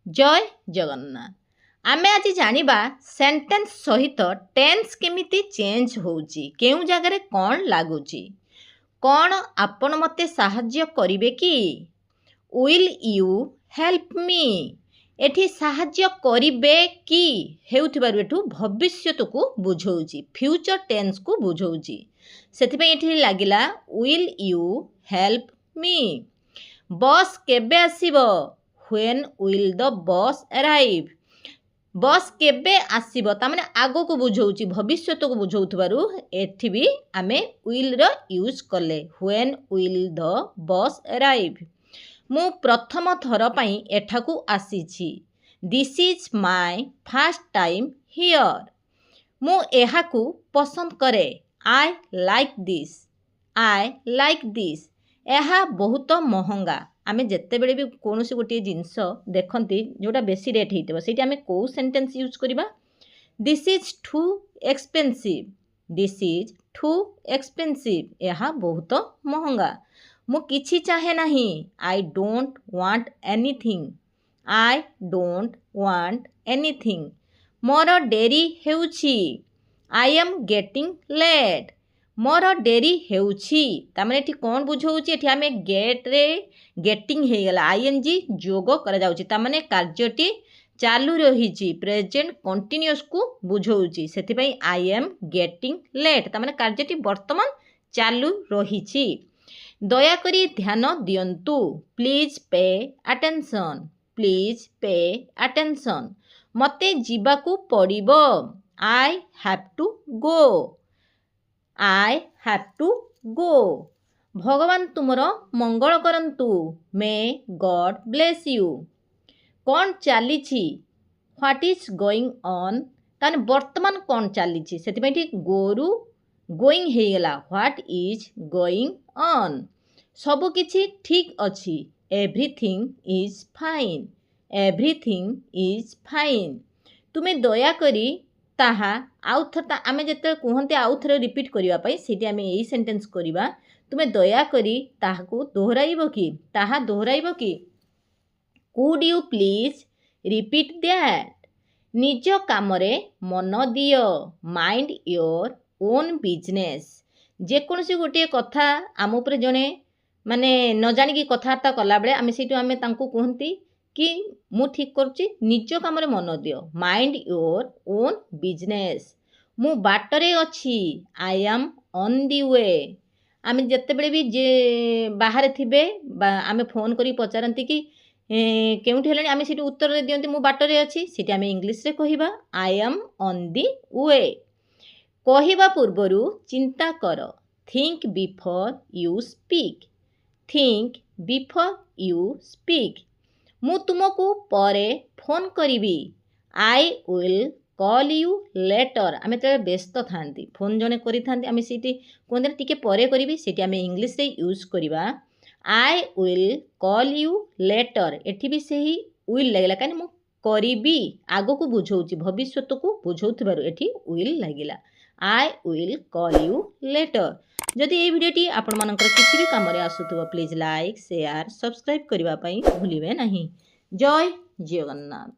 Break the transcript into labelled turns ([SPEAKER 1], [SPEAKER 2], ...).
[SPEAKER 1] जय जगन्नाथ। आमे आज जानिबा सेंटेंस सहित टेंस केमिति चेंज होउची, केउ जगह रे कौन लागुची, कौन आपण मते साहाय्य करिवे कि, विल यू हेल्प मी, एठी साहाय्य करिवे कि हेउथिबारु एठु भविष्यत को बुझौची, फ्यूचर टेंस को बुझौची। सेथिबे एठी लागिला will you help me. Bus केबे आसीबो, when will the bus arrive, bus केबे आसीबो तामाने आगो को बुझौची, भविष्यत को बुझौथबारु एठी भी आमे विल रो यूज करले, when will the bus arrive. मु प्रथम थर पई एठाकू आसीछि, this is my first time here, मु एहाकू पसंद करे, I like this, I like this, एहा बहुत महंगा। आमे जेते बेले भी कोनोसी गोटे जिंस देखंती जोटा बेसी रेट हेइतबो सेठी आमे को सेंटेंस यूज करिबा, this is too expensive, this is too expensive, एहा बहुत महंगा। मु किछि चाहे नहीं, I don't want anything, I don't want anything. मोर डेरी हेउछि, आई एम गेटिंग लेट, मोर डेरी हेउछि तामाने एठी कोन बुझौछि, एठी आमे गेट रे गेटिंग हे गेला आईएनजी जोग करा जाउछि, तामाने कार्यटी चालू रहिछि, प्रेजेंट कंटीन्यूअस को बुझौछि, सेथि पई आई एम गेटिंग लेट तामाने कार्यटी वर्तमान चालू रहिछि। दया करी ध्यान दियंतु, please pay attention, please pay attention. मते जीवाकू पड़िबो, I have to go, I have to go. भगवान तुमर मंगल करंतु, मे गॉड ब्लेस यू। कौन चलीछि, व्हाट इज गोइंग ऑन, ताने वर्तमान कौन चलीछि सेति ठीक गोरु गोइंग हे गेला, व्हाट इज गोइंग ऑन। सब किछि ठीक अछि, everything is fine, everything is fine. तुमे दया करी ताहा आउ थर आमे जेते कहंते आउ थर रिपीट करिवा पई सेठी आमे एई सेंटेंस करिवा, तुमे दया करी ताहाकू दोहराइबो कि, ताहा दोहराइबो कि, could you please repeat that. निज कामरे मन दियो, माइंड योर ओन बिजनेस। जेकोसी गोटे कथा आम उपरे जणे माने न जानिकी कथबार्ता कला बेले आमे सेठू आमे तांकू कहंती कि मु ठीक करूची, निज कामरे मन दियो, माइंड योर ओन बिजनेस। मु बाटरे अछि, आई एम ऑन दी वे। आमे जत्ते बेले भी जे बाहर थिबे आमे फोन करी पचारंती कि केउठी हेलानी, आमे सेठी उत्तर रे दियंती मु बाटरे अछि, सेठी आमे इंग्लिश रे कहिबा आई एम ऑन दी वे। कहिबा पूर्वरु चिंता कर, think before you speak, think before you speak. मु तुमको परे फोन करिबी, I will call you later. आमे ते व्यस्त थांती फोन जने करि थांती, आमे सेठी कोन टिके परे करिबी, सेठी आमे इंग्लिश रे यूज करिबा आई विल कॉल यू लेटर। एठी भी सही विल लागला कानी मु करिबी आगो को बुझौची, भविष्यत को बुझौथबारु एठी विल लागिला, आई विल कॉल यू लेटर। जदि ए भिडियोटी आपण मानकर किसी भी काम रे आसुथबो, प्लीज लाइक शेयर सब्सक्राइब करिवा पई भूलिबे नाही। जय जगन्नाथ।